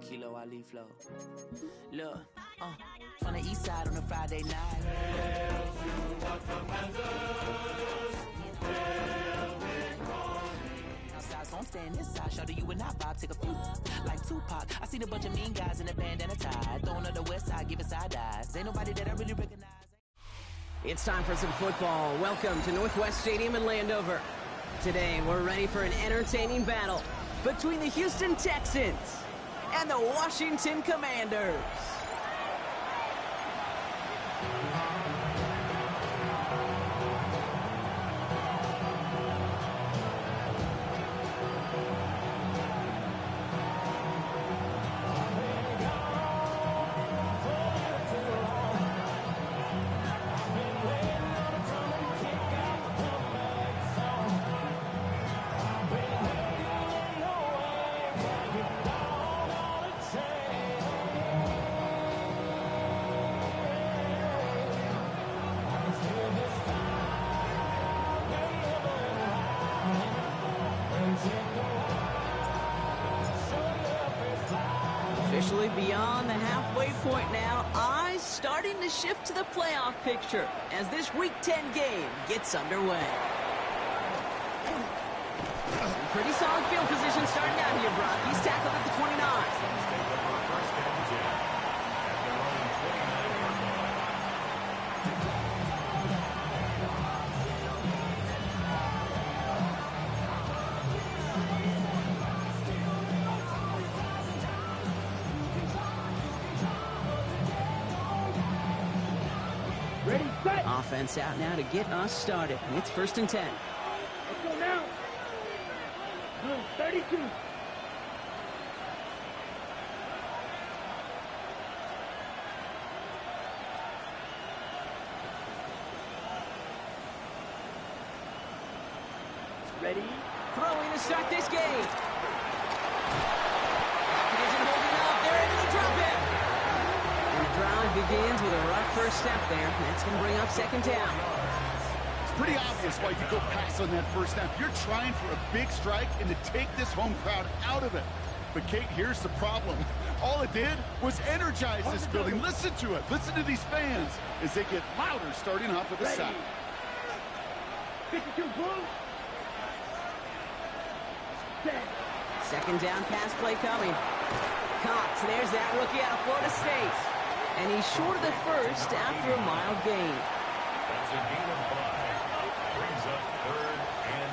Kilo Ali flow. Look, from the east side on a Friday night. So I'm staying this side, show you and I vibe, take a few. Like Tupac, I seen a bunch of mean guys in a band and a tie. Throwing up the west side, giving side eyes. Ain't nobody that I really recognize. It's time for some football. Welcome to Northwest Stadium in Landover. Today, we're ready for an entertaining battle between the Houston Texans and the Washington Commanders. Officially beyond the halfway point now, eyes starting to shift to the playoff picture as this Week 10 game gets underway. Pretty solid field position starting out here, Brock. He's tackled at the 29. Offense out now to get us started. It's 1st and 10. Let's go now. 32. Ready? Throwing to start this game. It isn't holding up. They're able to drop it. And the drive begins with a rough first step there. That's going to bring up 2nd down. It's pretty obvious why you go pass on that first snap. You're trying for a big strike and to take this home crowd out of it. But, Kate, here's the problem. All it did was energize this building. Listen to it. Listen to these fans as they get louder starting off with the sack. 52 Bulls. 2nd down pass play coming. Cox, there's that rookie out of Florida State. And he's short of the first after a mild gain. That's a gain of 5. Brings up 3rd and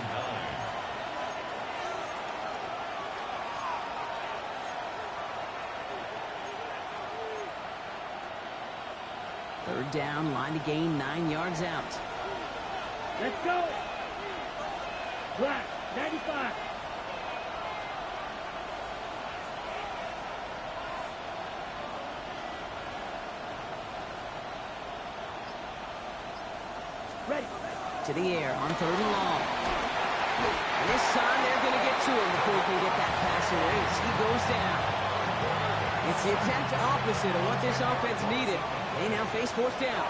9. 3rd down, line to gain 9 yards out. Let's go. Black, 95. Ready. To the air on 3rd and long. And this time they're going to get to him before he can get that pass away. He goes down. It's the exact opposite of what this offense needed. They now face 4th down.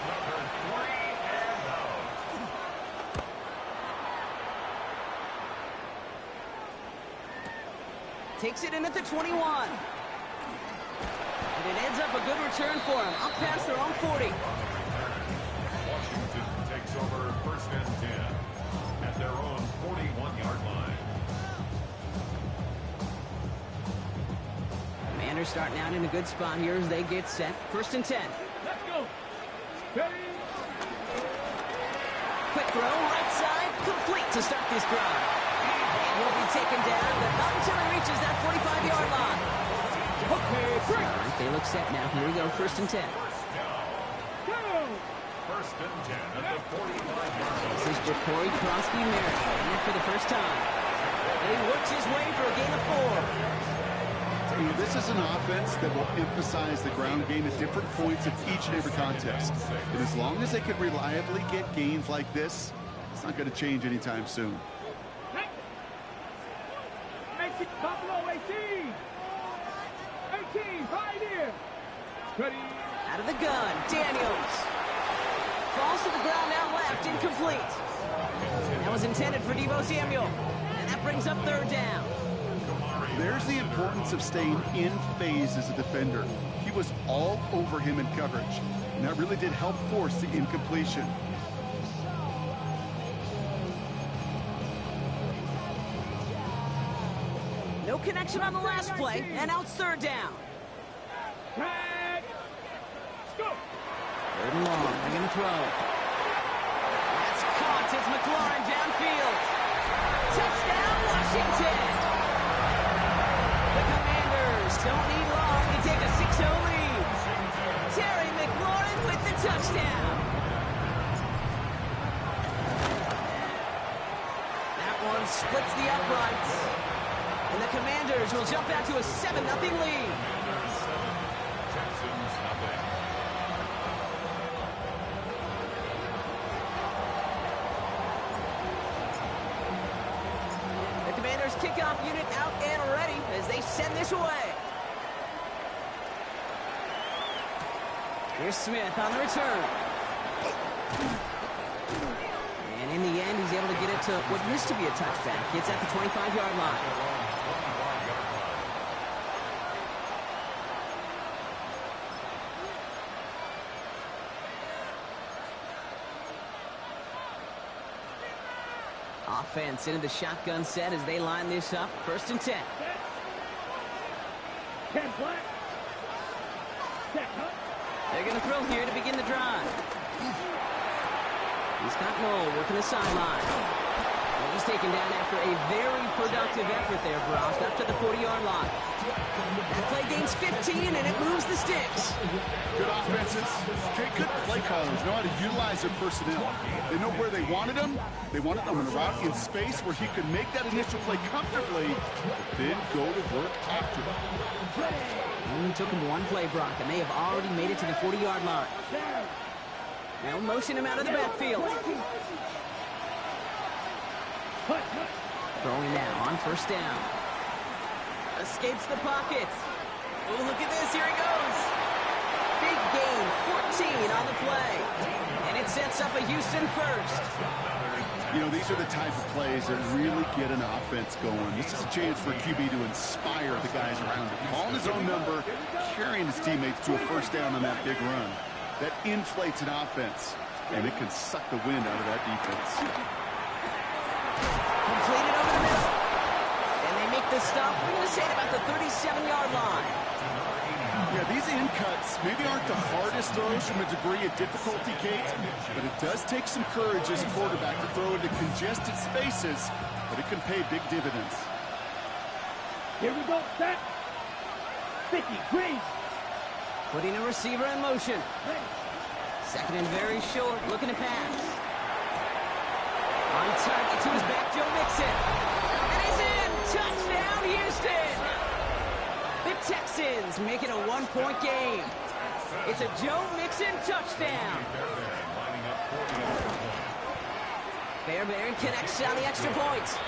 Takes it in at the 21. And it ends up a good return for him. Up past their own 40. Washington takes over 1st and 10 at their own 41-yard line. Commanders starting out in a good spot here as they get set. 1st and 10. Let's go. Ready. Quick throw, right side, complete to start this drive. And he'll be taken down, but not until he reaches that 45-yard line. Okay, break. All right, they look set now. Here we go, 1st and 10. Go. 1st and 10 at the 45-yard line. This is Jacory Krosky-Merritt, in it for the first time. And he works his way for a gain of 4. This is an offense that will emphasize the ground game at different points of each and every contest. And as long as they can reliably get gains like this, it's not going to change anytime soon. Hey. 18, Buffalo 18. 18, right here. Ready. Out of the gun, Daniels. Falls to the ground out left, incomplete. That was intended for Deebo Samuel. And that brings up 3rd down. There's the importance of staying in phase as a defender. He was all over him in coverage, and that really did help force the incompletion. No connection on the last play, and now it's third down. Tag. Go. Third and long, they're going to throw. That's caught as McLaurin downfield. Touchdown, Washington. The Commanders don't need long to take a 6-0 lead. Terry McLaurin with the touchdown. That one splits the uprights. And the Commanders will jump out to a 7-0 lead. Texans nothing. The Commanders kickoff unit out and ready as they send this away. Here's Smith on the return. And in the end, he's able to get it to what used to be a touchback. It's at the 25-yard line. Offense into the shotgun set as they line this up. 1st and 10. 10 flat. Set, huh? They're going to throw here to begin the drive. He's got Noel working the sideline. And he's taken down after a very productive effort there, Brock, up to the 40-yard line. That play gains 15, and it moves the sticks. Good offenses. Okay, good play callers know how to utilize their personnel. They know where they wanted him. They wanted him in a route in space where he could make that initial play comfortably, but then go to work after it. Only took him one play, Brock, and they have already made it to the 40-yard line. Now motion him out of the backfield. Throwing now on 1st down. Escapes the pocket. Oh, look at this. Here he goes. Big gain, 14 on the play. And it sets up a Houston first. You know, these are the type of plays that really get an offense going. This is a chance for a QB to inspire the guys around him. Calling his own number, carrying his teammates to a 1st down on that big run. That inflates an offense, and it can suck the wind out of that defense. Completed over the middle. And they make the stop. We're going to say at about the 37-yard line. Yeah, these in cuts maybe aren't the hardest throws from a degree of difficulty, Kate, but it does take some courage as a quarterback to throw into congested spaces, but it can pay big dividends. Here we go, set. 50, green. Putting a receiver in motion. 2nd and very short, looking to pass. On target to his back, Joe Mixon. And he's in! Touchdown, Houston! The Texans make it a 1-point game. It's a Joe Mixon touchdown. Fairbairn connects on the extra point.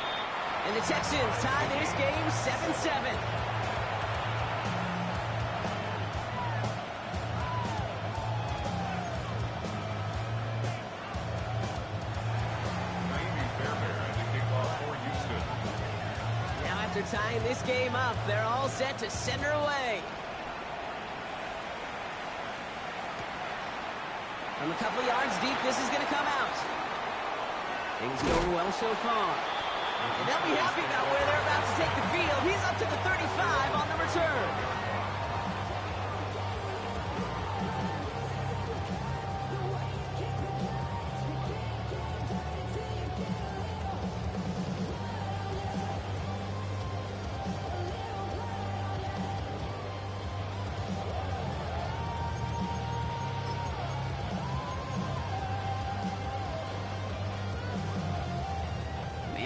And the Texans tie this game 7-7. After tying this game up, they're all set to send her away. From a couple yards deep, this is going to come out. Things going well so far. And they'll be happy about where they're about to take the field. He's up to the 35 on the return.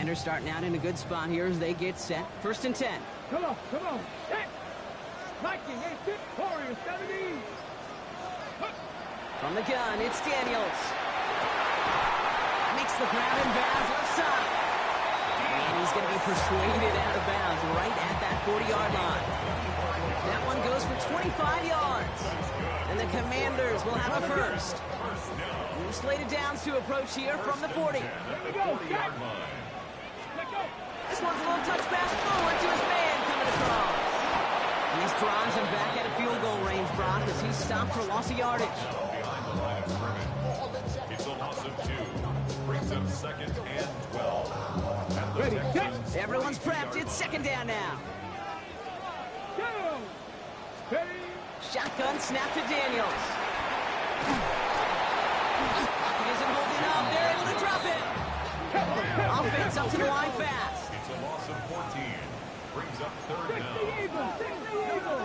Commanders starting out in a good spot here as they get set. 1st and 10. Come on, come on. Set. Viking, 8-6, Warriors, 17. From the gun, it's Daniels. Makes the grab in bounds left side. And he's going to be persuaded out of bounds right at that 40-yard line. That one goes for 25 yards. And the Commanders will have a first. New slated downs to approach here from the 40. Here we go, set. This one's a little touch pass forward to his man. it across. And this drives him back at a field goal range, Brock, as he's stopped for loss of yardage. Behind the line of scrimmage. It's a loss of 2. Brings up 2nd and 12. At the Texans, Everyone's prepped. It's 2nd down now. Go! Ready? Shotgun snap to Daniels. Pocket isn't holding up. They're able to drop it. Offense up to the line fast. it's a loss of 14. Brings up 3rd 60 down. even! 60 even!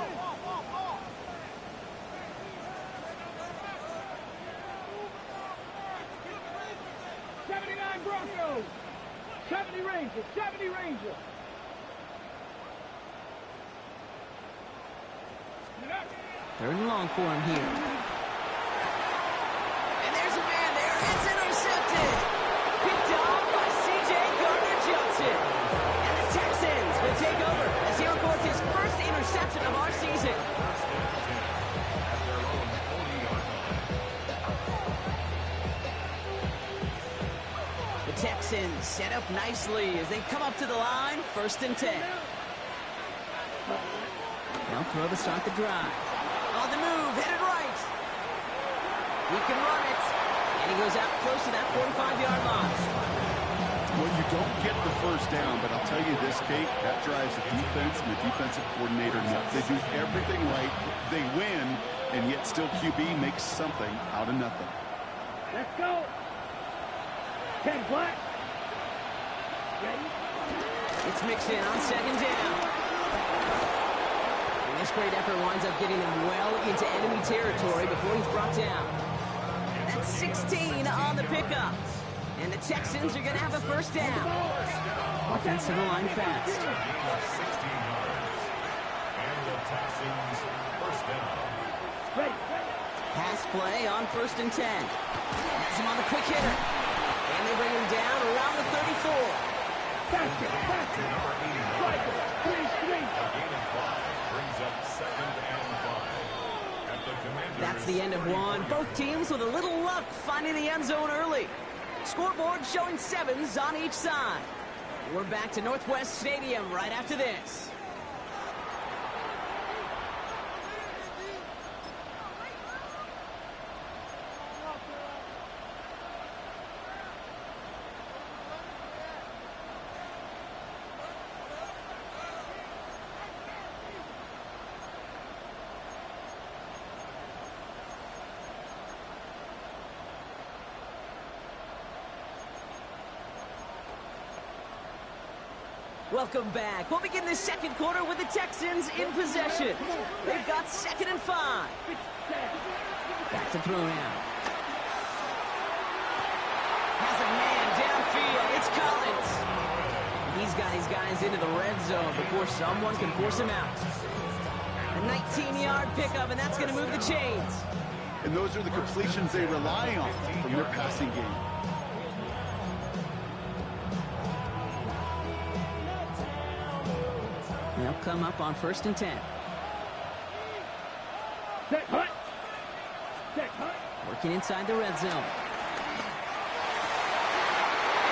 Broncos! 70 Rangers! 70 Rangers! Third and long for him here. And there's a man there. It's intercepted. Picked off by C.J. Gardner-Johnson. And the Texans will take over as he records his first interception of our season. At their own 40-yard line. The Texans set up nicely as they come up to the line. 1st and 10. They'll throw to start the drive. On the move, headed right. He can run it. And he goes out close to that 45-yard line. Well, you don't get the first down, but I'll tell you this, Kate, that drives the defense and the defensive coordinator nuts. They do everything right. They win, and yet still QB makes something out of nothing. Let's go! 10 black. Ready? It's Mixon on 2nd down. And this great effort winds up getting them well into enemy territory before he's brought down. That's 16 on the pickup. And the Texans are going to have a 1st down. Offense to the line fast. Gain of 16 yards. And the Texans 1st down. Ready. Pass play on 1st and 10. Has him on the quick hitter. And they bring him down around the 34. Basket! Basket! Number 89. Striker! 3-3! A gain of 5 brings up 2nd and 5. At the Commanders. That's the end of one. Both teams with a little luck finding the end zone early. Scoreboard showing 7s on each side. We're back to Northwest Stadium right after this. Welcome back. We'll begin the 2nd quarter with the Texans in possession. They've got 2nd and 5. Back to throw now. Has a man downfield. It's Collins. He's got his guys into the red zone before someone can force him out. A 19-yard pickup, and that's going to move the chains. And those are the completions they rely on from their passing game. They'll come up on 1st and 10. Set hut! Set hut! Working inside the red zone. And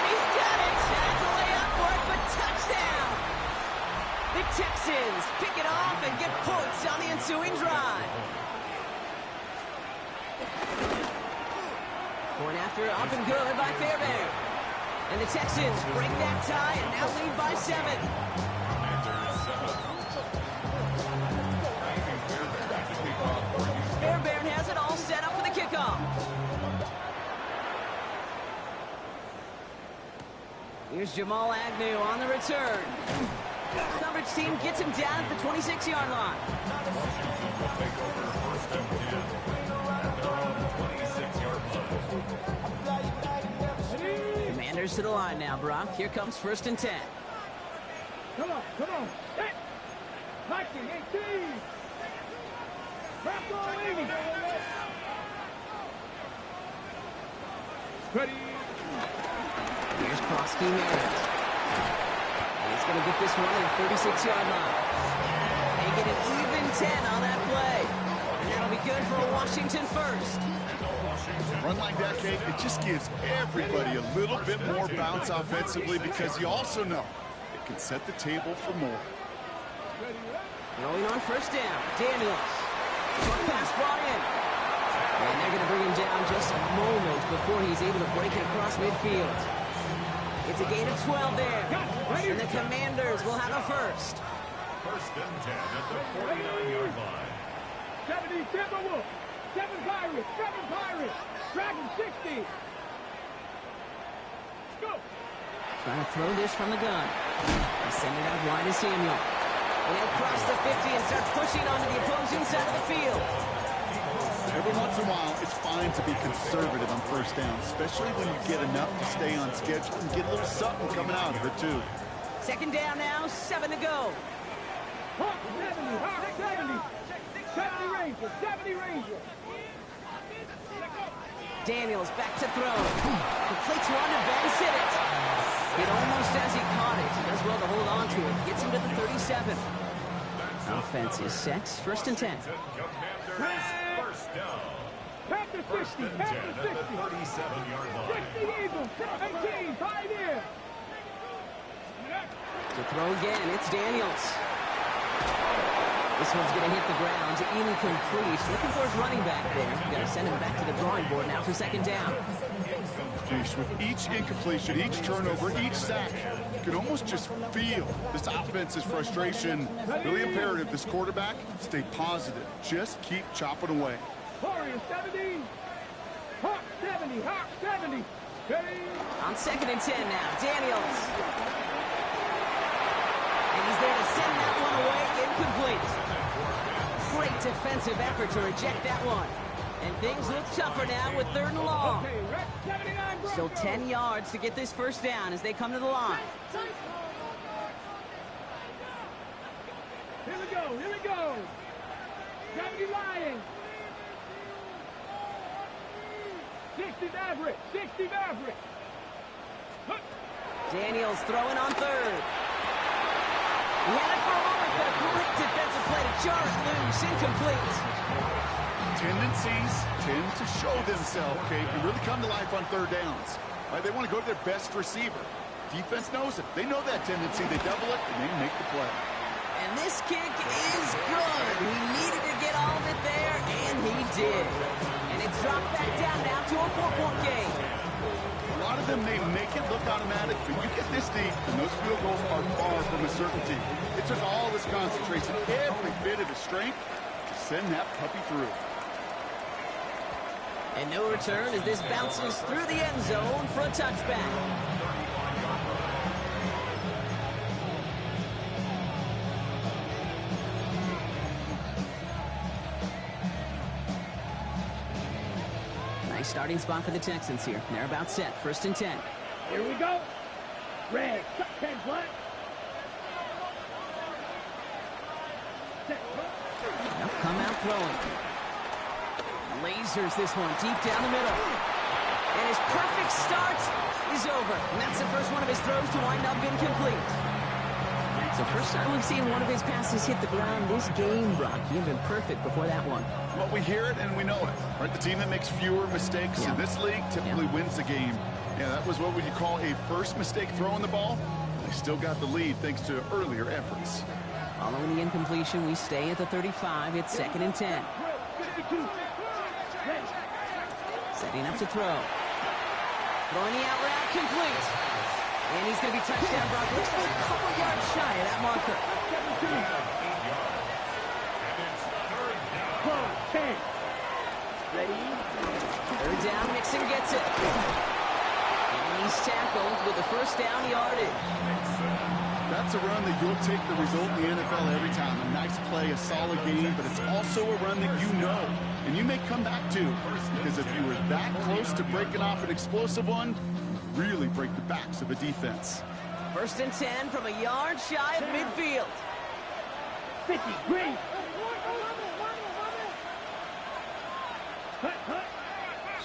he's got it! That's a layup for it, but touchdown! The Texans pick it off and get points on the ensuing drive. Point after up and good by Fairbairn. And the Texans break that tie and now lead by 7. Fairbairn has it all set up for the kickoff. Here's Jamal Agnew on the return. Coverage team gets him down at the 26-yard line. Washington will take over 1st and 10. At their own 26-yard line. Commanders to the line now, Brock. Here comes 1st and 10. Come on! Come on! Set! Mikey, 18! Wrap on 80! Ready! Here's Prosky Merritt. And he's going to get this one at the 36-yard line. They get an even 10 on that play. And that'll be good for a Washington 1st. Run like that, Kate, it just gives everybody a little bit more bounce offensively because you also know it can set the table for more. Rolling on first down. Daniels. Short pass brought in. And they're going to bring him down just a moment before he's able to break it across midfield. It's a gain of 12 there. And the Commanders will have a first. First and 10 at the 49-yard line. 70 Timberwolves. 7 Pirates. 7 Pirates. Dragon 60. Go. Trying to throw this from the gun. They send it out wide to Samuel. And he'll cross the 50 and start pushing onto the opposing side of the field. Every once in a while, it's fine to be conservative on first down, especially when you get enough to stay on schedule and get a little something coming out of it, too. Second down now, 7 to go. Hawk 70. Hawk 70. 70 Rangers. 70 Rangers. Daniels back to throw. Completes one to Ben Sinnott. It almost as he caught it. He does well to hold on to it. Gets him to the 37. Offense is set. First and 10. First down. Panther 60. Panther 60. 37-yard line. 60 Eagles. 18. Pioneer. To throw again, it's Daniels. This one's going to hit the ground. Incomplete. Looking for his running back there. Got to send him back to the drawing board now for second down. Jeez, with each incompletion, each turnover, each sack, you can almost just feel this offense's frustration. Really imperative, this quarterback, stay positive. Just keep chopping away. Warriors 70. Hawk 70. Hawk 70. Ready. On second and 10 now, Daniels. And he's there to send that one away, incomplete. Great defensive effort to reject that one. And things look tougher now with third and long. Okay, Rex 79 Broncos. Still 10 yards to get this first down as they come to the line. Here we go. Here we go. 70 Lions. 60 Maverick. 60 Maverick. Daniels throwing on third. He had it for a moment, but a great defensive play to jar it loose. Incomplete. Tendencies tend to show themselves, okay, and really come to life on third downs. Right? They want to go to their best receiver. Defense knows it. They know that tendency. They double it, and they make the play. And this kick is good. He needed to get all of it there, and he did. And it's dropped back down now to a 4-point game. A lot of them may make it look automatic, but you get this deep, and those field goals are far from a certainty. It took all this concentration, every bit of his strength, to send that puppy through. And no return as this bounces through the end zone for a touchback. Nice starting spot for the Texans here. They're about set. First and 10. Here we go. Red. 10 black. They'll come out throwing. Lasers this one deep down the middle. And his perfect start is over. And that's the first one of his throws to wind up incomplete. It's the first time we've seen one of his passes hit the ground this game, Brock. He had been perfect before that one. Well, we hear it and we know it. Right? The team that makes fewer mistakes in this league typically wins the game. Yeah, that was what would you call a first mistake throwing the ball. They still got the lead thanks to earlier efforts. Following the incompletion, we stay at the 35. It's second and 10. Setting up to throw. Throwing the out route, complete. And he's going to be touchdown, Brock. Looks like a couple yards shy of that marker. Third down, Mixon gets it. And he's tackled with the first down yardage. That's a run that you'll take the result in the NFL every time. A nice play, a solid game, but it's also a run that you know. And you may come back to, because if you were that close to breaking off an explosive one, you really break the backs of a defense. First and 10 from a yard shy of midfield. 50, green.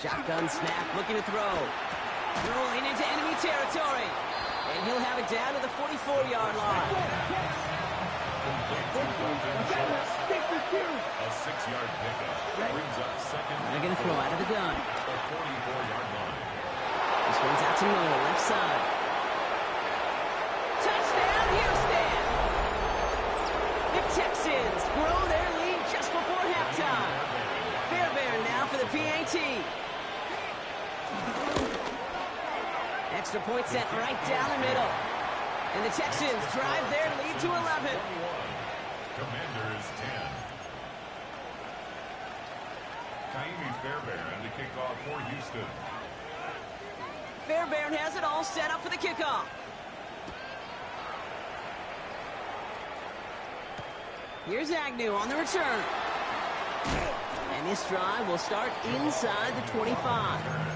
Shotgun snap, looking to throw. Rolling into enemy territory. And he'll have it down to the 44-yard line. A 6-yard pickup brings up second. They're going to throw out of the gun. The 44-yard line. This one's out to Noel, left side. Touchdown, Houston! Extra point sent right down the middle. And the Texans drive their lead to 11. Commanders 10. Kaimi Fairbairn to kick off for Houston. Fairbairn has it all set up for the kickoff. Here's Agnew on the return. And this drive will start inside the 25.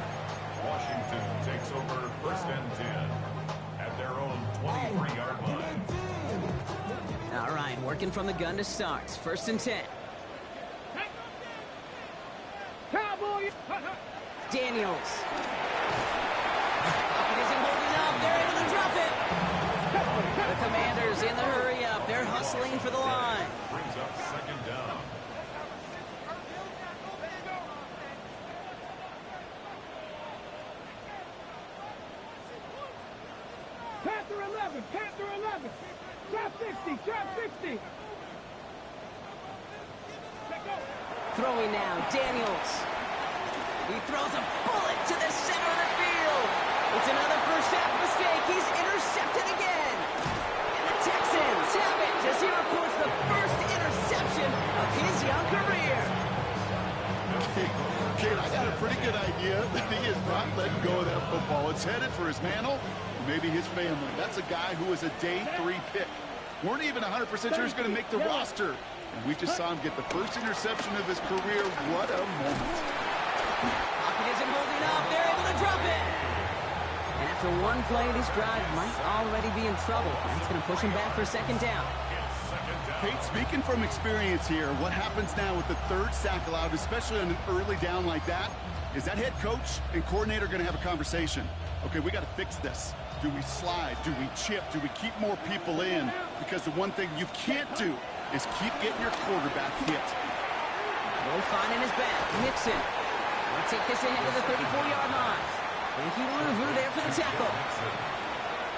Washington takes over first and 10 at their own 23-yard line. All right, working from the gun to start. First and 10. Cowboy. Daniels. It isn't holding up. They're able to drop it. The Commanders in the hurry up. They're hustling for the line. Brings up second down. Panther 11. Panther 11. Trap 60. Trap 60. Throwing now, Daniels. He throws a bullet to the center of the field. It's another first half mistake. He's intercepted again. And the Texans have it as he records the first interception of his young career. Kate, I got a pretty good idea that he is not letting go of that football. It's headed for his mantle, maybe his family. That's a guy who was a day 3 pick. Weren't even 100% sure he's going to make the roster. And we just saw him get the first interception of his career. What a moment. Pocket isn't holding up. They're able to drop it. And after one play, this drive might already be in trouble. That's going to push him back for second down. Kate, speaking from experience here, what happens now with the third sack allowed, especially on an early down like that, is that head coach and coordinator going to have a conversation. Okay, we got to fix this. Do we slide? Do we chip? Do we keep more people in? Because the one thing you can't do is keep getting your quarterback hit. No finding his back. Nixon. We'll take this ahead to the 34-yard line. Thank you, Luvu, there for the tackle.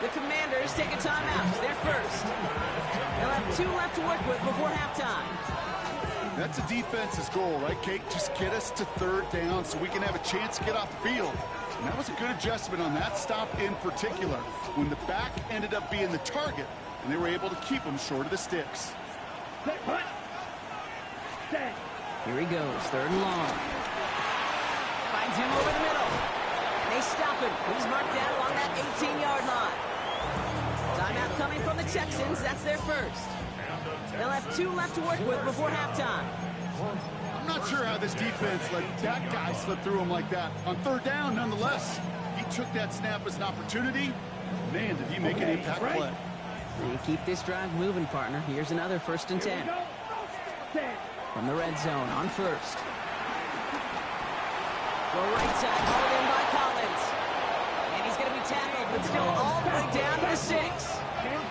The Commanders take a timeout. They're first. They'll have 2 left to work with before halftime. That's a defense's goal, right, Kate? Just get us to third down so we can have a chance to get off the field. And that was a good adjustment on that stop in particular, when the back ended up being the target, and they were able to keep him short of the sticks. Here he goes, third and long. Finds him over the middle. And they stop him. He's marked down along that 18-yard line. Timeout coming from the Texans. That's their first. They'll have 2 left to work with before halftime. I'm not sure how this defense let that guy slip through him like that. On third down, nonetheless, he took that snap as an opportunity. Man, did he make an impact play. They keep this drive moving, partner. Here's another first and 10. From the red zone on first. The right side hauled in by Collins. And he's going to be tackled, but still all the way down to the 6.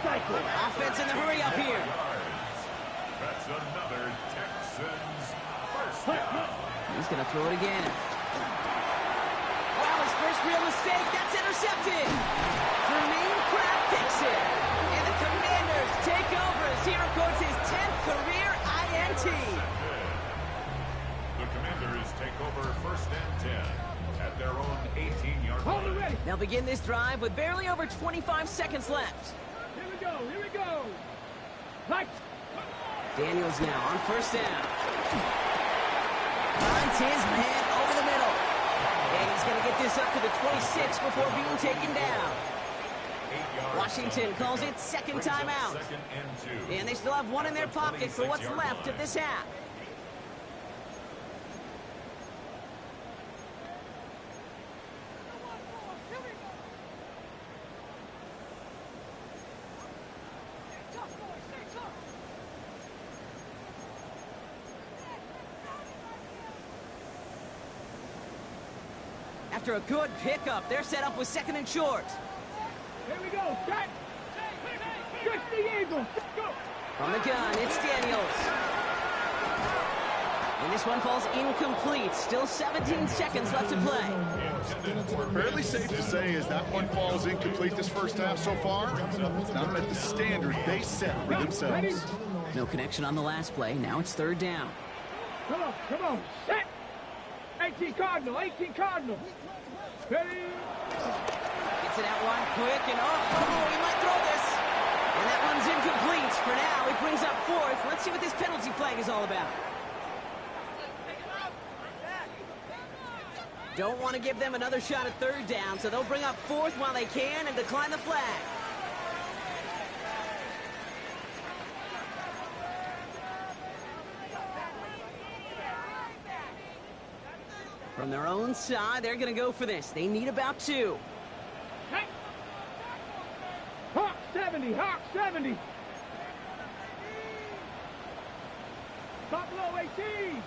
Offense in the hurry up here. That's another Texans first down. He's going to throw it again. Wow, his first real mistake. That's intercepted. Jermaine Pratt picks it. And the Commanders take over as he records his 10th career INT. The Commanders take over first and 10 at their own 18-yard line. They'll begin this drive with barely over 25 seconds left. Here we go. Here we go. Nice. Daniels now on first down. Finds his man over the middle. And he's going to get this up to the 26 before being taken down. Washington calls it second timeout. Second and 2. And they still have 1 in their pocket for what's left of this half. After a good pickup, they're set up with second and short. Here we go. Set. Trick the Eagles. Go. From the gun, it's Daniels. And this one falls incomplete. Still 17 seconds left to play. Fairly safe to say as that one falls incomplete this first half so far. It's not met the standard they set for themselves. No connection on the last play. Now it's third down. Come on. Come on. Set. 18 Cardinal. 18 Cardinal. Ready. It's Gets it out wide quick, and he might throw this. And that one's incomplete. For now, he brings up fourth. Let's see what this penalty flag is all about. Don't want to give them another shot at third down, so they'll bring up fourth while they can and decline the flag. From their own side, they're going to go for this. They need about 2. Hey. Hawk 70, Hawk 70. Buffalo 18.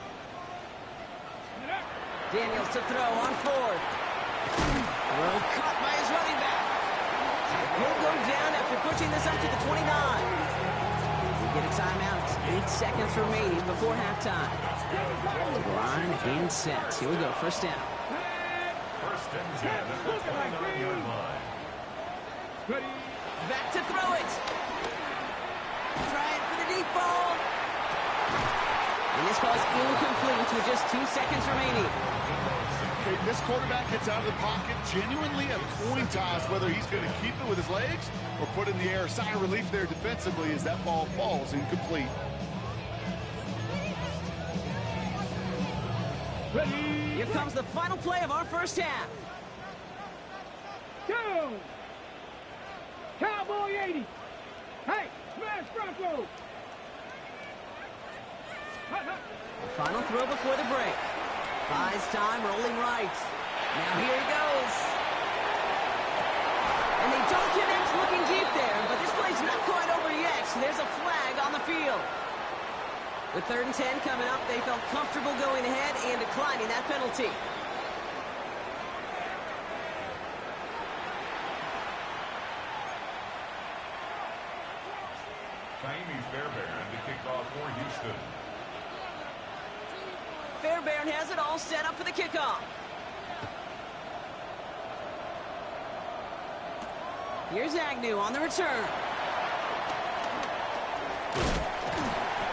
Daniels to throw on fourth. Throw caught by his running back. He'll go down after pushing this up to the 29. We get a timeout. 8 seconds remaining before halftime. To the line and set. Here we go. First down. First and 10 at the 29-yard line. Ready. Back to throw it. Try it for the deep ball. And this ball is incomplete with just 2 seconds remaining. Okay, this quarterback gets out of the pocket, genuinely a coin toss whether he's going to keep it with his legs or put it in the air. Sigh of relief there defensively as that ball falls incomplete. Ready. Here comes the final play of our first half. Go. Cowboy 80. Hey, smash Bronco. Final throw before the break. Buys time, rolling right. Now here he goes. And they don't connect, looking deep there, but this play's not quite over yet, so there's a flag on the field. With 3rd and 10 coming up, they felt comfortable going ahead and declining that penalty. Jaime Fairbairn to kick off for Houston. Fairbairn has it all set up for the kickoff. Here's Agnew on the return.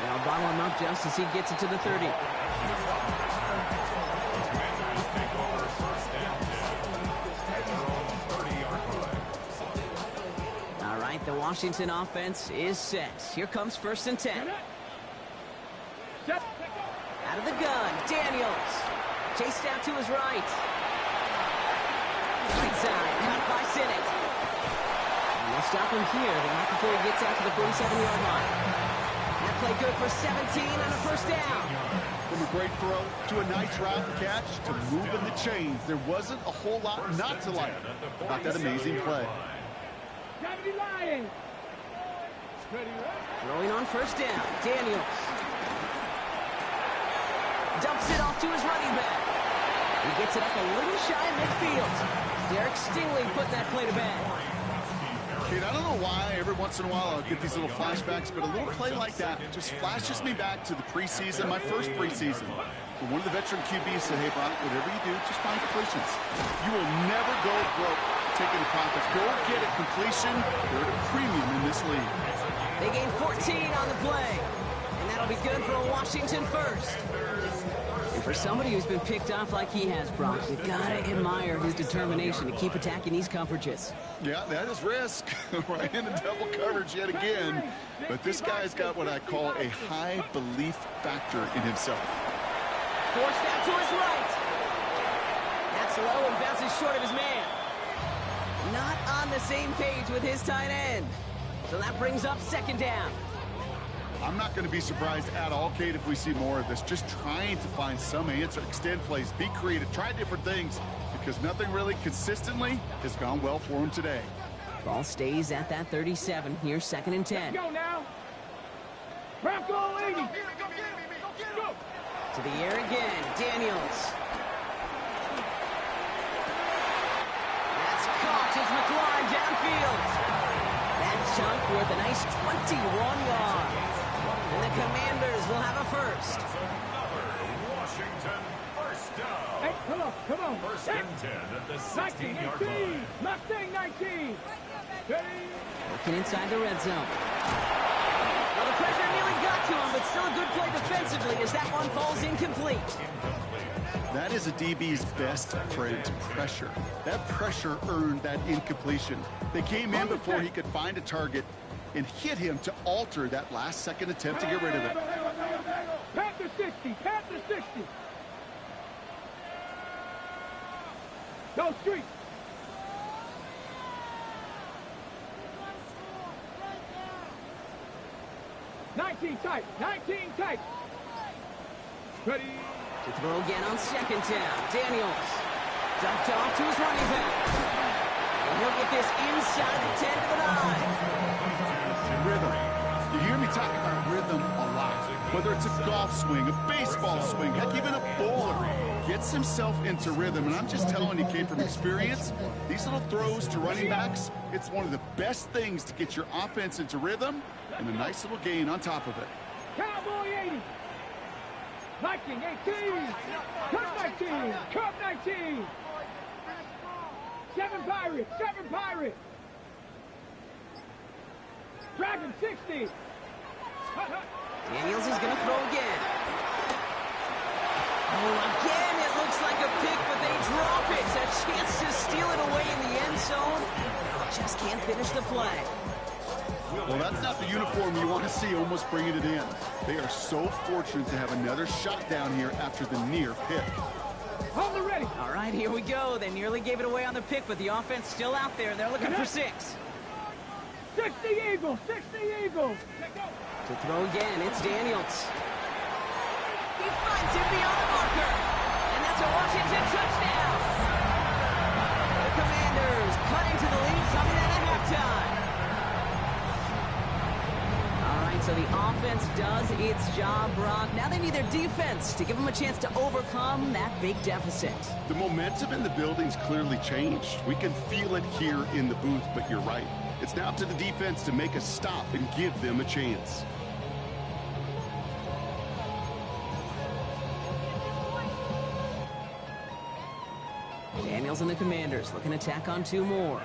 Now bottle him up just as he gets it to the 30. Commanders take over first and 10 at their own 30-yard line. All right, the Washington offense is set. Here comes 1st and 10. Out of the gun, Daniels. Chased out to his right. Right side, caught by Sinnott. And they'll stop him here, but not before he gets out to the 47-yard line. That play good for 17 and a first down. From a great throw to a nice route catch to moving the chains. There wasn't a whole lot not to like about that amazing play. Throwing on first down, Daniels. Dumps it off to his running back. He gets it up a little shy of midfield. Derek Stingley putting that play to bed. Kate, I don't know why every once in a while I'll get these little flashbacks, but a little play like that just flashes me back to the preseason, my first preseason. When one of the veteran QBs said, hey, Brock, whatever you do, just find completions. You will never go broke taking the profits. Go get a completion. They're at a premium in this league. They gain 14 on the play. And that'll be good for a Washington first. And for somebody who's been picked off like he has, Brock, you gotta admire his determination to keep attacking these coverages. Yeah, that is risk. Right into double coverage yet again. But this guy's got what I call a high belief factor in himself. Forced out to his right. That's low and bounces short of his man. Not on the same page with his tight end. So that brings up 2nd down. I'm not going to be surprised at all, Kate, if we see more of this. Just trying to find some answer, extend plays, be creative, try different things, because nothing really consistently has gone well for him today. Ball stays at that 37. Here's 2nd and 10. Let's go now. Bronco 80. Go. To the air again, Daniels. That's caught as McLaurin downfield. That chunk worth a nice 21 yards. And the Commanders will have a first. Another Washington first down. Hey, come on. First and 10 at the 16-yard 19, line. Mustang 19. Ready? Working inside the red zone. Well, the pressure nearly got to him, but still a good play defensively as that one falls incomplete. That is a DB's best friend, pressure. That pressure earned that incompletion. They came in before he could find a target and hit him to alter that last-second attempt to get rid of it. Panther 60, Panther 60. Go street. Nineteen tight, 19 tight. Ready. To throw again on second down. Daniels. Dumped off to his running back. And he'll get this inside the 10 to the 9. Rhythm. You hear me talk about rhythm a lot. Whether it's a golf swing, a baseball swing, heck, even a bowler gets himself into rhythm. And I'm just telling you, kid, from experience, these little throws to running backs, it's one of the best things to get your offense into rhythm and a nice little gain on top of it. Cowboy 80. Viking 18. Cup 19. Cup 19. 7 Pirates. 7 Pirates. Dragon 60. Daniels is going to throw again. Oh, again, it looks like a pick, but they drop it. A chance to steal it away in the end zone. Just can't finish the play. Well, that's not the uniform you want to see almost bringing it in. They are so fortunate to have another shot down here after the near pick. Hold it ready. All right, here we go. They nearly gave it away on the pick, but the offense still out there. They're looking for 6. 60 Eagles. 60 Eagles. To throw again, it's Daniels. He finds him beyond the marker. And that's a Washington touchdown. The Commanders cutting to the lead coming out of halftime. So the offense does its job, Brock. Now they need their defense to give them a chance to overcome that big deficit. The momentum in the building's clearly changed. We can feel it here in the booth, but you're right. It's now up to the defense to make a stop and give them a chance. Daniels and the Commanders looking to tack on 2 more.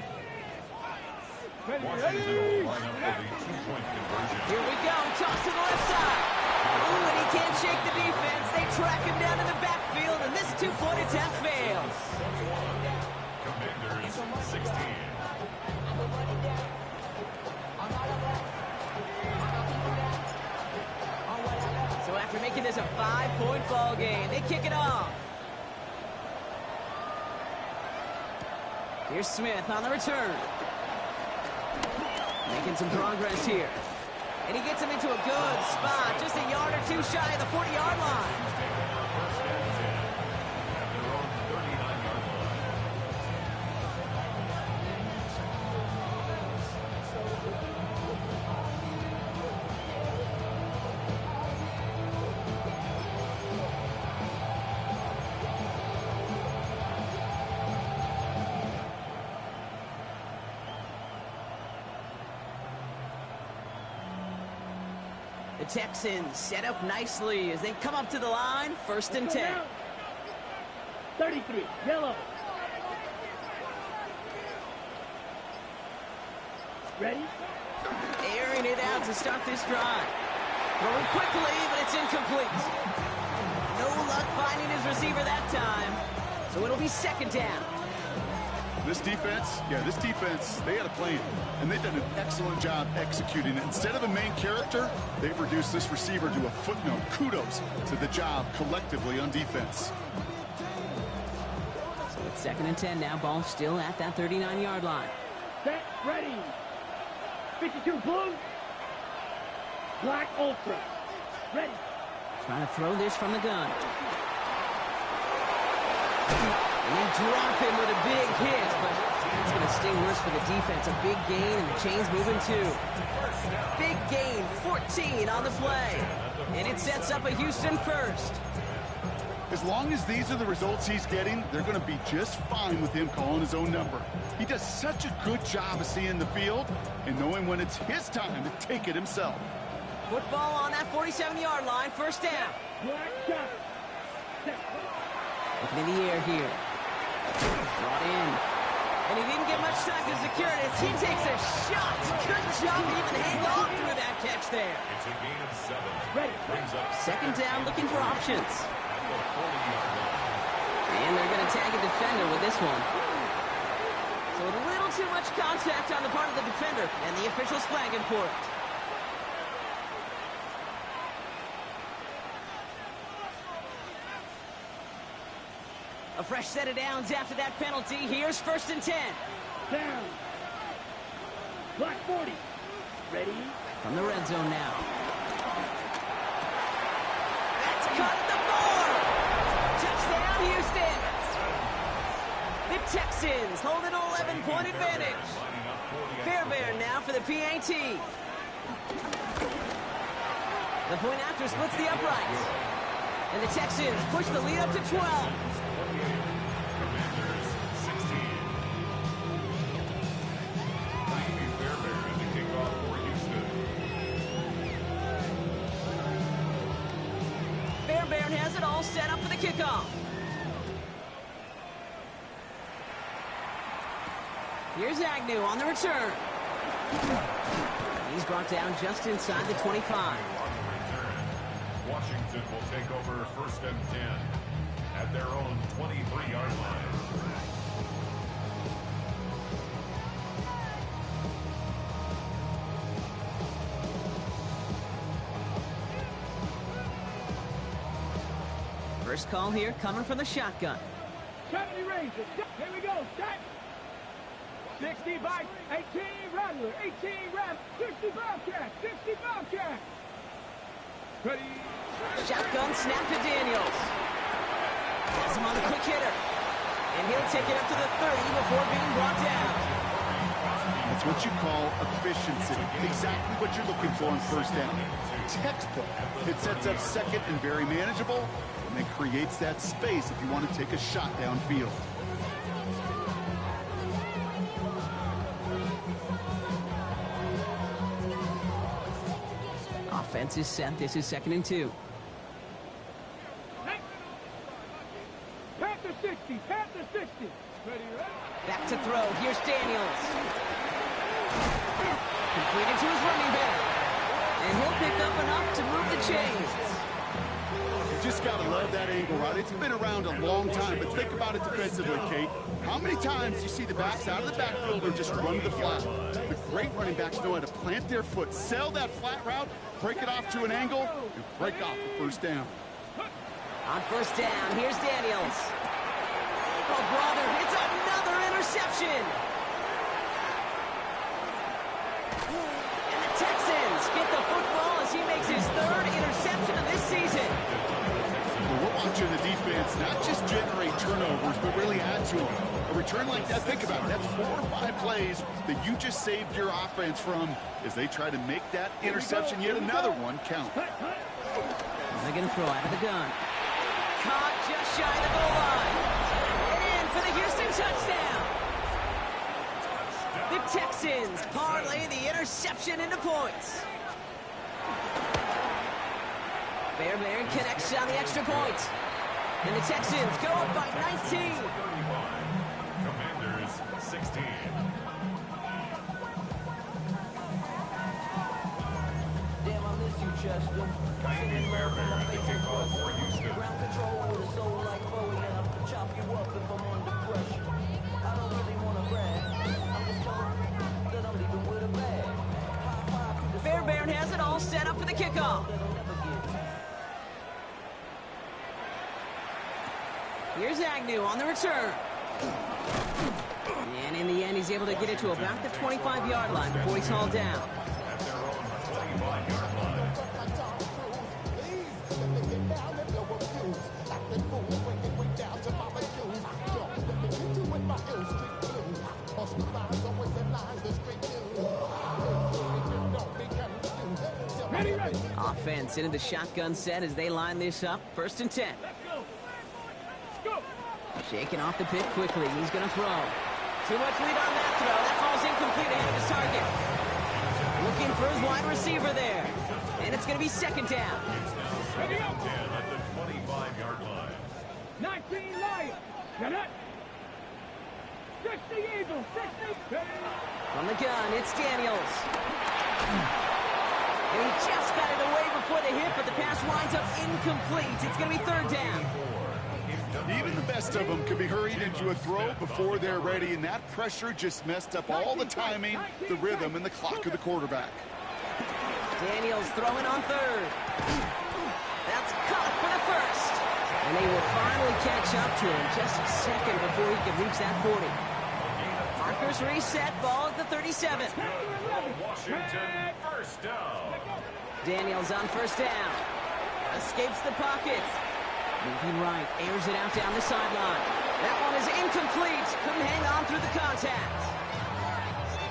Washington will line up for the 2-point conversion. Here we go, toss to the left side. Ooh, and he can't shake the defense. They track him down in the backfield, and this 2-point attempt fails. Commanders 16. So after making this a 5-point ball game, they kick it off. Here's Smith on the return. Making some progress here. And he gets him into a good spot, just a yard or 2 shy of the 40-yard line. The Texans set up nicely as they come up to the line, 1st and 10. 33, yellow. Ready? Airing it out to start this drive. Throwing quickly, but it's incomplete. No luck finding his receiver that time. So it'll be 2nd down. This defense, they had a plan, and they've done an excellent job executing it. Instead of a main character, they've reduced this receiver to a footnote. Kudos to the job collectively on defense. So it's 2nd and 10 now. Ball still at that 39-yard line. Set, ready. 52 blue. Black ultra. Ready. Trying to throw this from the gun. And they drop him with a big hit, but it's going to sting worse for the defense. A big gain, and the chain's moving too. Big gain, 14 on the play. And it sets up a Houston 1st. As long as these are the results he's getting, they're going to be just fine with him calling his own number. He does such a good job of seeing the field and knowing when it's his time to take it himself. Football on that 47-yard line, 1st down. Black shot. Looking in the air here. Brought in. And he didn't get much time to secure it as he takes a shot. Good job to even hang on through that catch there. It's a gain of 7. Ready. Brings up 2nd down, looking for options. at the 40-yard line. And they're going to tag a defender with this one. So a little too much contact on the part of the defender, and the officials flagging for it. A fresh set of downs after that penalty. Here's 1st and 10. Down. Black 40. Ready? From the red zone now. That's caught at the 4. Touchdown, Houston. The Texans hold an 11-point advantage. Fairbairn now for the PAT. The point after splits the uprights. And the Texans push the lead up to 12. Fairbairn has it all set up for the kickoff. Here's Agnew on the return. He's brought down just inside the 25. Washington will take over 1st and 10 at their own 23-yard line. First call here coming from the shotgun. 70 Rangers. Here we go. Set. 60 by 18 Rattler. 18 Rattler. 60 Bobcat. 60 Bobcat. Ready. Shotgun snap to Daniels. Has him on the quick hitter. And he'll take it up to the 30 before being brought down. That's what you call efficiency. Exactly what you're looking for on 1st down. Textbook. It sets up 2nd and very manageable, and then creates that space if you want to take a shot downfield. Offense is set. This is 2nd and 2. Panther 60. Panther 60. Ready, ready. Back to throw. Here's Daniels. Completed to his running back. And he'll pick up enough to move the chains. You just got to love that angle, right? It's been around a long time, but think about it defensively, Kate. How many times do you see the backs out of the backfield or just run to the flat? The great running backs know how to plant their foot, sell that flat route, break it off to an angle, and break off the 1st down. On 1st down, here's Daniels. Oh, brother, it's another interception. And the Texans get the football as he makes his 3rd interception of this season. Well, we're watching the defense not just generate turnovers, but really add to them. A return like that, think about it, that's 4 or 5 plays that you just saved your offense from as they try to make that interception, yet another one, count. They're going to throw out of the gun. Caught just shy of the goal line. And in for the Houston touchdown. The Texans parlay the interception into points. Fairbairn connects on the extra point. And the Texans go up by 19. Commanders 16. Damn, I miss you, Chester. Kyrie Fairbairn to kick off for Houston. Ground control with a soul like Bowie, and I'll chop you up if I'm under pressure. I don't really want to brag. I'm just told that I'm leaving with a bag. High five to the Fairbairn has it all set up for the kickoff. that'll never get. Here's Agnew on the return. And in the end, he's able to get it to about the 25-yard line before he's hauled down. At their own 25-yard line. Ready, ready. Offense into the shotgun set as they line this up. 1st and 10. Let's go. Let's go. Shaking off the pit quickly. He's going to throw. Too much lead on that throw. That ball's incomplete ahead of his target. Looking for his wide receiver there. And it's going to be 2nd down. Ready, go. 10 at the 25-yard line. 19 Lions. Get it. 60 Eagles. 60. Ready. From the gun, it's Daniels. And he just got it away before the hit, but the pass winds up incomplete. It's going to be 3rd down. Even the best of them could be hurried into a throw before they're ready, and that pressure just messed up all the timing, the rhythm, and the clock of the quarterback. Daniels throwing on third. That's caught for the first. And they will finally catch up to him just a second before he can reach that 40. Markers reset, ball at the 37. Washington, first down. Daniels on first down. Escapes the pocket. Moving right, airs it out down the sideline. That one is incomplete. Couldn't hang on through the contact.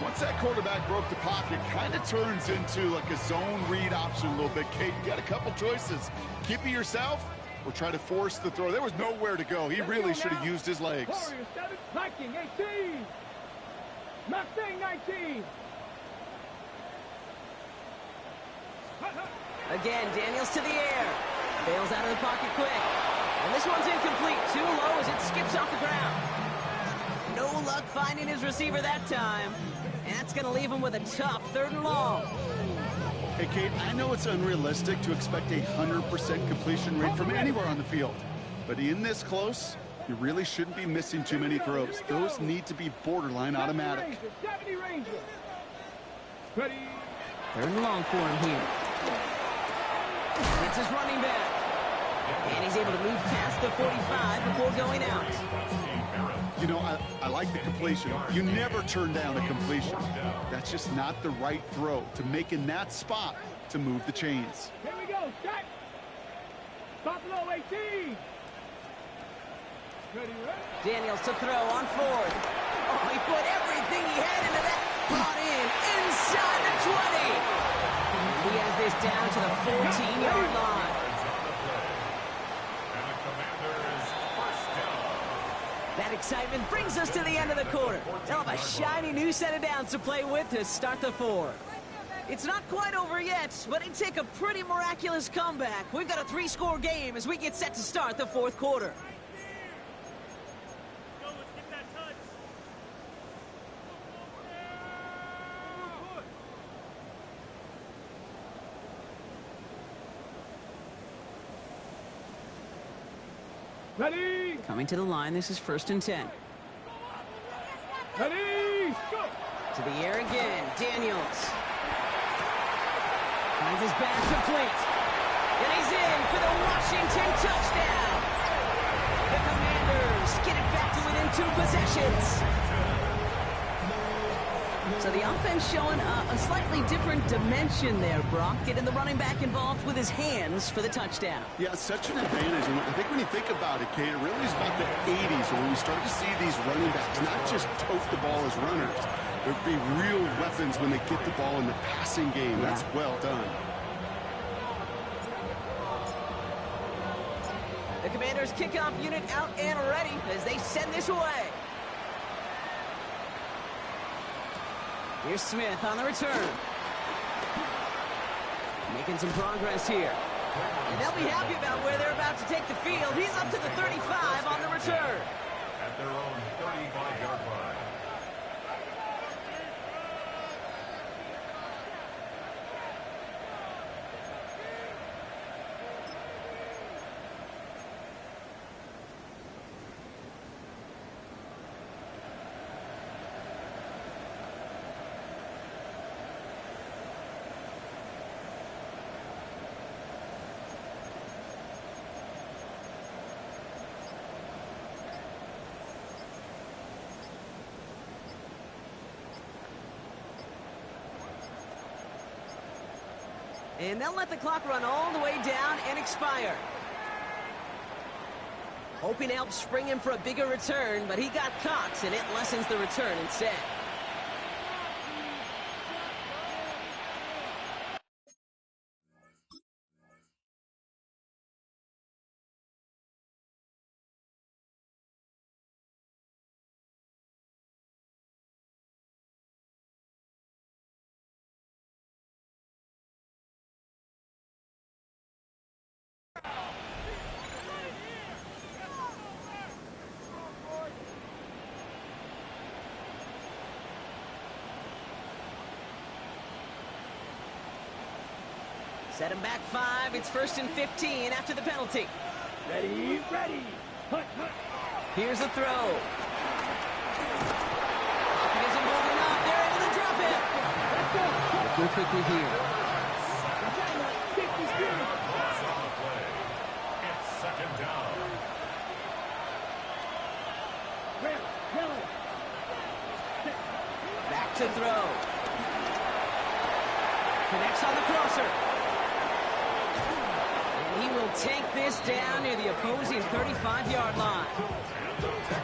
Once that quarterback broke the pocket, kind of turns into like a zone read option a little bit. Kate, you got a couple choices. Keep it yourself or try to force the throw. There was nowhere to go. He really should have used his legs. Warriors 7, Viking 18. Mustang 19. Again, Daniels to the air. Bails out of the pocket quick. And this one's incomplete. Too low as it skips off the ground. No luck finding his receiver that time. And that's going to leave him with a tough 3rd and long. Hey, Kate, I know it's unrealistic to expect a 100% completion rate from anywhere on the field. But in this close, you really shouldn't be missing too many throws. Those need to be borderline automatic. 70 Ranger. Ready. 3rd and long for him here. It's his running back. And he's able to move past the 45 before going out. You know, I like the completion. You never turn down a completion. That's just not the right throw to make in that spot to move the chains. Here we go. Set. Buffalo 18. Ready, ready. Daniels to throw on 4th. Oh, he put everything he had into that. Brought in inside the 20. He has this down to the 14-yard line. And the Commanders, first down. That excitement brings us to the end of the quarter. They'll have a shiny new set of downs to play with to start the 4th. It's not quite over yet, but it take a pretty miraculous comeback. We've got a 3-score game as we get set to start the 4th quarter. Ready. Coming to the line, this is 1st and 10. Ready. Go. To the air again, Daniels. Finds his back complete. And he's in for the Washington touchdown. The Commanders get it back to within 2 possessions. So the offense showing a slightly different dimension there, Brock. Getting the running back involved with his hands for the touchdown. Yeah, such an advantage. And I think when you think about it, Kate, it really is about the 80s when we start to see these running backs not just tote the ball as runners. There'd be real weapons when they get the ball in the passing game. Yeah. That's well done. The Commanders kickoff unit out and ready as they send this away. Here's Smith on the return. Making some progress here. And they'll be happy about where they're about to take the field. He's up to the 35 on the return. At their own 35-yard line. And they'll let the clock run all the way down and expire. Hoping to help spring him for a bigger return, but he got caught, and it lessens the return instead. Set him back 5. It's 1st and 15 after the penalty. Ready, ready. Here's a throw. Pocket isn't holding up. They're able to drop it. Looking quickly here. Loss on the play. It's second down. Back to throw. Connects on the crosser. And he will take this down near the opposing 35-yard line.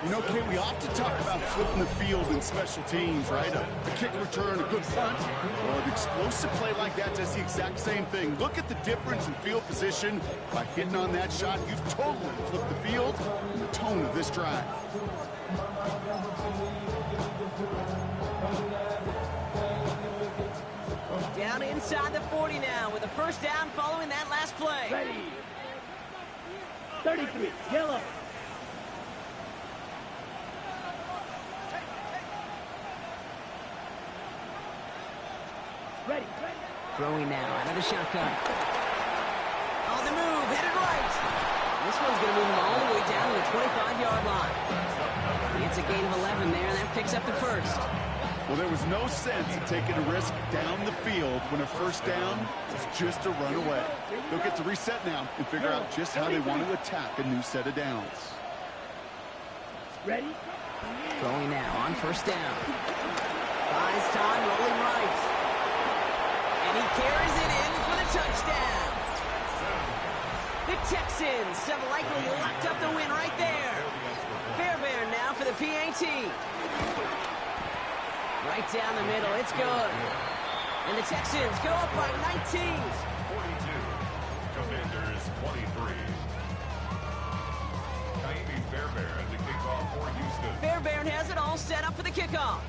You know, Kate, we often talk about flipping the field in special teams, right? A kick return, a good punt. Well, an explosive play like that does the exact same thing. Look at the difference in field position. By hitting on that shot, you've totally flipped the field and the tone of this drive. Down inside the 40 now with a first down following that last play. Ready. 33, yellow. Ready. Throwing now out of the shotgun. On the move, headed right. This one's going to move him all the way down to the 25-yard line. It's a gain of 11 there, and that picks up the first. Well, there was no sense in taking a risk down the field when a first down was just a run away. They'll get to reset now and figure out just how they want to attack a new set of downs. Ready. Throwing now on first down. Buys time, rolling right. And he carries it in for the touchdown. The Texans have likely locked up the win right there. Fairbairn now for the PAT. Right down the middle, it's good. And the Texans go up by 19. 42. Commanders 23. Kaimi Fairbairn to kick off for Houston. Fairbairn has it all set up for the kickoff.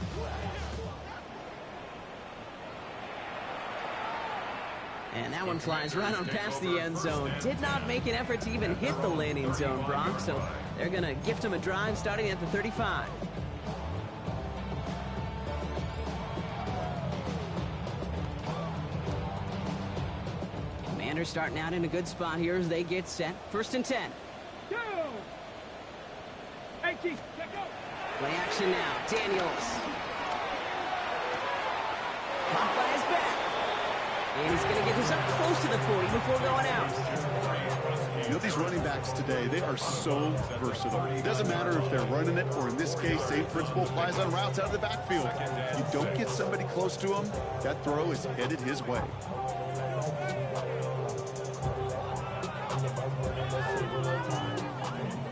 And that one flies right on past the end zone. Did not make an effort to even hit the landing zone, Brock. So they're going to gift him a drive starting at the 35. Commanders starting out in a good spot here as they get set. First and 10. Go. 18. Check out. Play action now. Daniels. Caught by his back. And he's going to get this up close to the 40 before going out. You know, these running backs today, they are so versatile. It doesn't matter if they're running it, or in this case, same principle applies on routes out of the backfield. You don't get somebody close to him, that throw is headed his way.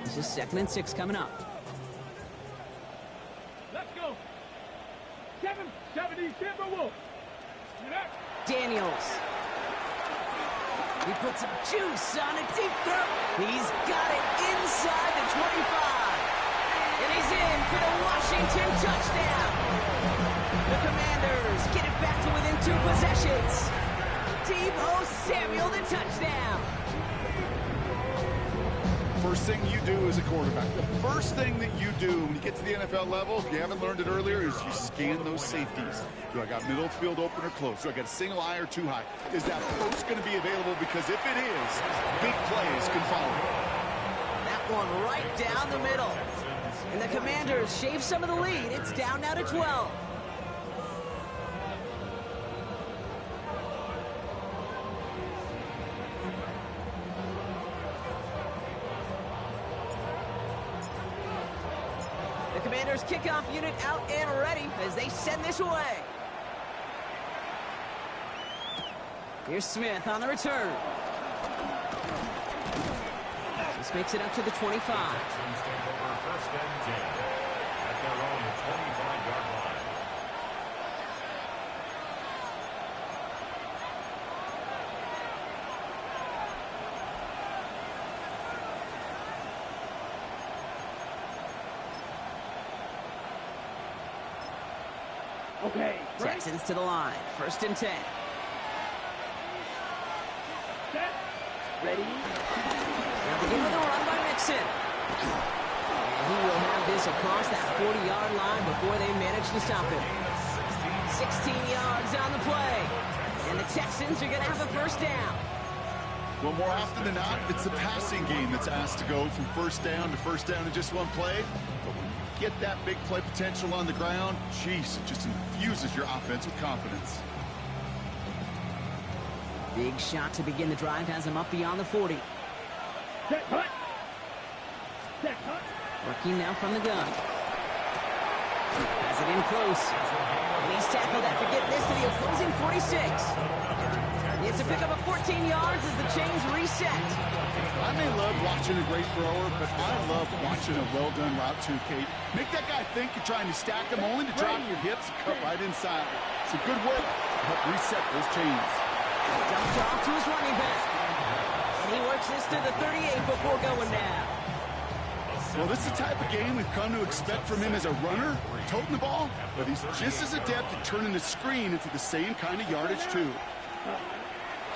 This is 2nd and 6 coming up. Let's go. 770 Timberwolves. Daniels. He puts some juice on a deep throw. He's got it inside the 25. And he's in for the Washington touchdown. The Commanders get it back to within 2 possessions. Deebo Samuel, the touchdown. First thing you do as a quarterback, the first thing that you do when you get to the NFL level, if you haven't learned it earlier, is you scan those safeties. Do I got middle field open or close? Do I got a single high or too high? Is that post going to be available? Because if it is, big plays can follow. That one right down the middle. And the Commanders shave some of the lead. It's down now to 12. Commanders kickoff unit out and ready as they send this away. Here's Smith on the return. This makes it up to the 25. Texans take over first and 10 at their own 25-yard line. Okay. Texans to the line. First and 10. Set. Ready. Now begin with a run by Mixon. And he will have this across that 40-yard line before they manage to stop him. 16 yards on the play. And the Texans are going to have a first down. Well, more often than not, it's the passing game that's asked to go from first down in just one play. But when you get that big play potential on the ground, geez, it just infuses your offense with confidence. Big shot to begin the drive has him up beyond the 40. Set hut. Set hut. Working now from the gun. Has it in close. And he's tackled after getting this to the opposing 46. It's a pickup of 14 yards as the chains reset. I may love watching a great thrower, but I love watching a well-done route too, Kate. Make that guy think you're trying to stack him only to drop your hips and cut right inside. Some good work to help reset those chains. Dumped off to his running back. And he works this to the 38 before going down. Well, this is the type of game we've come to expect from him as a runner, toting the ball, but he's just as adept at turning the screen into the same kind of yardage too.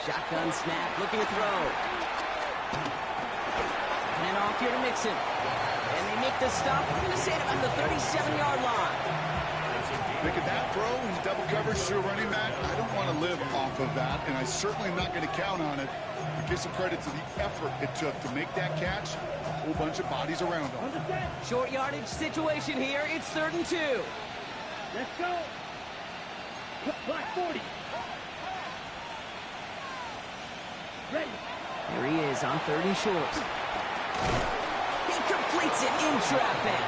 Shotgun snap, looking to throw. And off here to Mixon. And they make the stop. I'm going to say it about the 37-yard line. Look at that throw in double coverage to a running back. I don't want to live off of that, and I certainly am not going to count on it. But give some credit to the effort it took to make that catch. A whole bunch of bodies around him. Understand? Short yardage situation here. It's 3rd and 2. Let's go. Black 40. Ready. Here he is on 3rd and short. He completes it in traffic.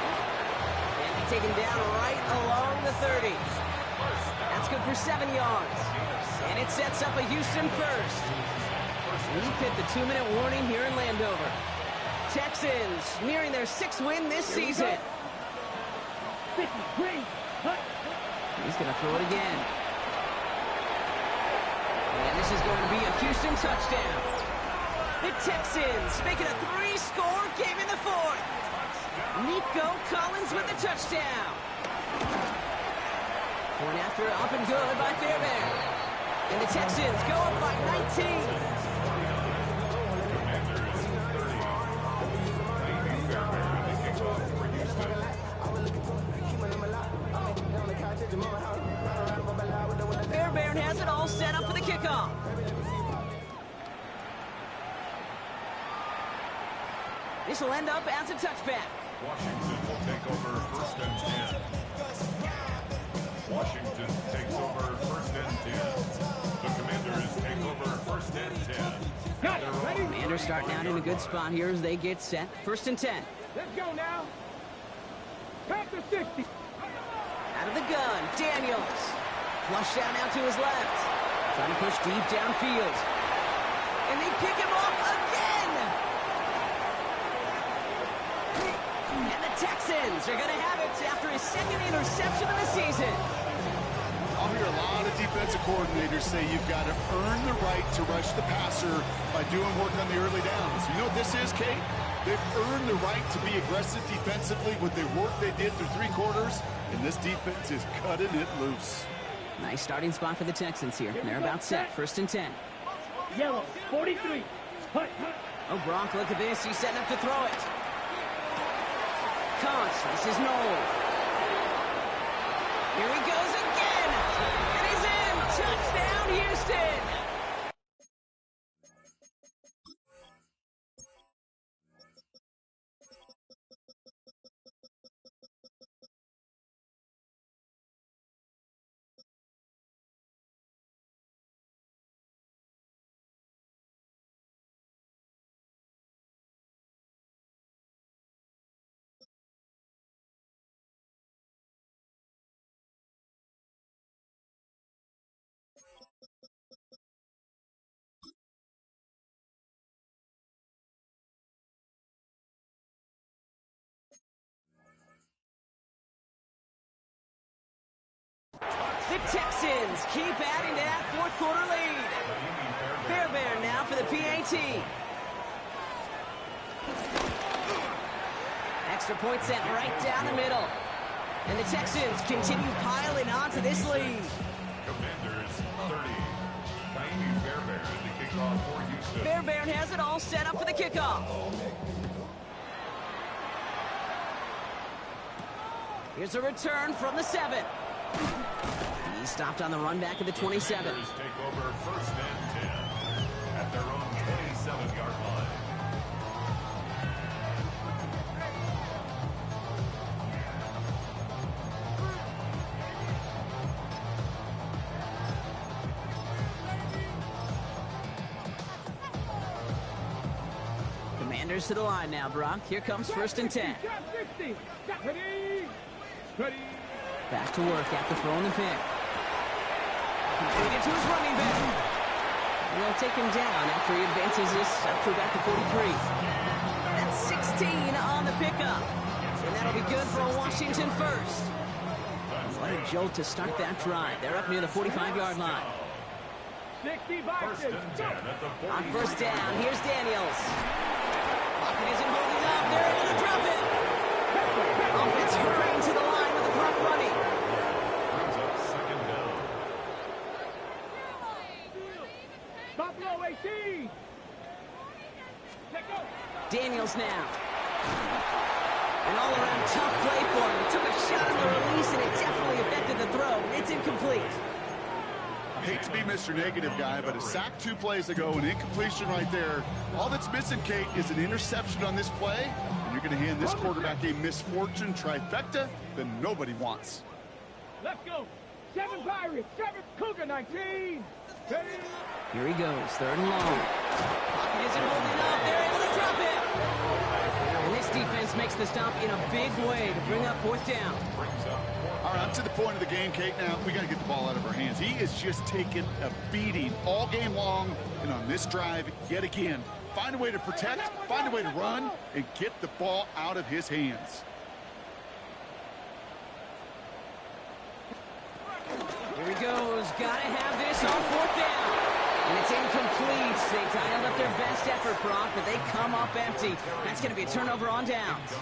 And they take him down right along the 30. That's good for 7 yards. And it sets up a Houston first. We've hit the 2-minute warning here in Landover. Texans nearing their 6th win this season. 50, green, hut. He's going to throw it again. And this is going to be a Houston touchdown. The Texans making a 3-score game in the 4th. Nico Collins with the touchdown. Point after up and good by Fairbairn. And the Texans go up by 19. Fairbairn has it all set up for the kickoff. This will end up as a touchback. Washington will take over 1st and 10. Washington takes over 1st and 10. The Commanders take over 1st and 10. Got it. Ready? Commanders starting out in a good spot here as they get set. 1st and 10. Let's go now. Panther 60. Out of the gun, Daniels. Flush down out to his left. Trying to push deep downfield. And they pick him off again. And the Texans are going to have it after his 2nd interception of the season. I'll hear a lot of defensive coordinators say you've got to earn the right to rush the passer by doing work on the early downs. You know what this is, Kate? They've earned the right to be aggressive defensively with the work they did through 3 quarters, and this defense is cutting it loose. Nice starting spot for the Texans here. They're about set. 1st and 10. Yellow, 43. Hut. Oh, Gronk, look at this. He's setting up to throw it. Kuntz, this is Noel. Here he goes again. And he's in. Touchdown, Houston. The Texans keep adding to that 4th quarter lead. Fairbairn now for the PAT. Extra point sent right down the middle. And the Texans continue piling onto this lead. Commanders 30. Kaimi Fairbairn the kickoff for Houston. Fairbairn has it all set up for the kickoff. Here's a return from the 7. He stopped on the run back at the 27. Commanders take over 1st and 10 at their own Commanders to the line now, Brock. Here comes 1st and 10. Ready. Ready. Back to work after throwing the pick. Completed to his running back. And they'll take him down after he advances this up to about the 43. That's 16 on the pickup. And that'll be good for a Washington first. What a jolt to start that drive. They're up near the 45-yard line. 60 by First and 10 at the 40. On 1st down, here's Daniels. Pocket isn't holding up. They're able to drop it. Offense hurrying to the line with the clock running. Brings up 2nd down. Buffalo 18. Let go. Daniels now. An all-around tough play for him. He took a shot on the release, and it definitely affected the throw. It's incomplete. I hate to be Mr. Negative guy, but a sack 2 plays ago, an incompletion right there. All that's missing, Kate, is an interception on this play, and you're going to hand this quarterback a misfortune trifecta that nobody wants. Let's go. 7 Pirates. 7 Cougar 19. Ready. Here he goes, 3rd and long. Pocket isn't holding up. They're able to drop it. And this defense makes the stop in a big way to bring up 4th down. All right, I'm to the point of the game, Kate. Now, we got to get the ball out of our hands. He is just taking a beating all game long, and on this drive, yet again, find a way to protect, find a way to run, and get the ball out of his hands. Here he goes. Got to have this on 4th down. And it's incomplete. They dialed up their best effort, Brock, but they come up empty. That's going to be a turnover on downs.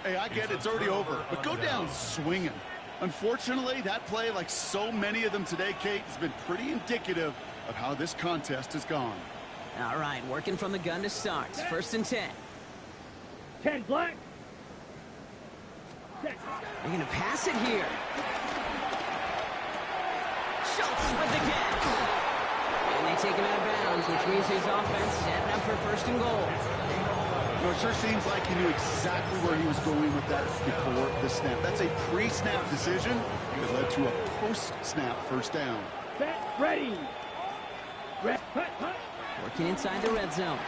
Hey, I get it's already over, but go down swinging. Unfortunately, that play, like so many of them today, Kate, has been pretty indicative of how this contest has gone. All right, working from the gun to start. 1st and 10. 10 black. They're going to pass it here. Schultz with the catch. And they take him out of bounds, which means his offense setting up for 1st and goal. You know, it sure seems like he knew exactly where he was going with that before the snap. That's a pre-snap decision that led to a post-snap 1st down. Set. Ready. Working inside the red zone.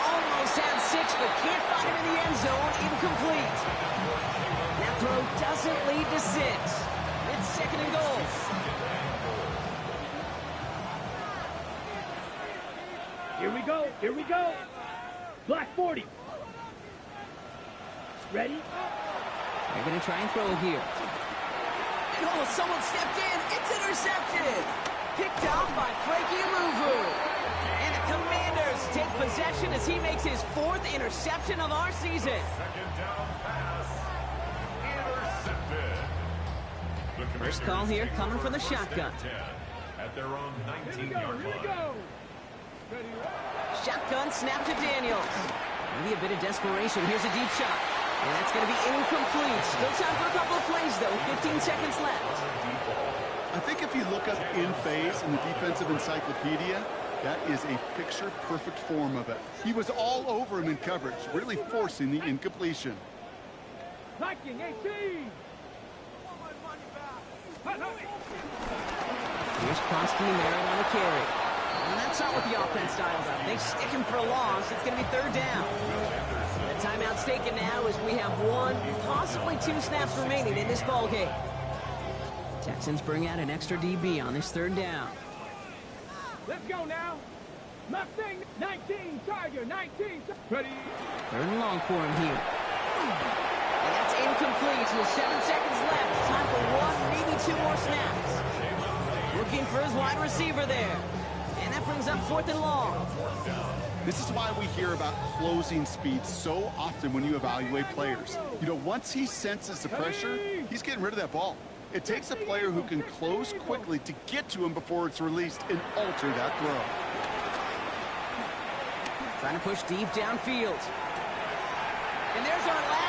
Almost had 6, but can't find him in the end zone. Incomplete. That throw doesn't lead to 6. It's 2nd and goal. Here we go. Here we go. Black 40. Ready? They're going to try and throw here. And oh, someone stepped in. It's intercepted. Picked off by Frankie Louvu. And the Commanders take possession as he makes his 4th interception of our season. 2nd down pass. Intercepted. The First Commanders call here take coming over from the 1st and shotgun. 10 at their own Here we go. 19-yard Here we line. go. Ready. Shotgun snap to Daniels. Maybe a bit of desperation. Here's a deep shot. And that's going to be incomplete. Still time for a couple of plays, though. 15 seconds left. I think if you look up in phase in the defensive encyclopedia, that is a picture-perfect form of it. He was all over him in coverage, really forcing the incompletion. Viking 18. Here's Kronsky Merritt on the carry. And that's not what the offense dialed up. They stick him for a loss. It's going to be 3rd down. The timeout's taken now as we have 1, possibly 2 snaps remaining in this ballgame. Texans bring out an extra DB on this 3rd down. Let's go now. Mustang 19, Tiger 19. Ready. 3rd and long for him here. And that's incomplete with 7 seconds left. Time for 1, maybe 2 more snaps. Looking for his wide receiver there. And that brings up 4th and long. This is why we hear about closing speed so often when you evaluate players. You know, once he senses the pressure, he's getting rid of that ball. It takes a player who can close quickly to get to him before it's released and alter that throw. Trying to push deep downfield. And there's our last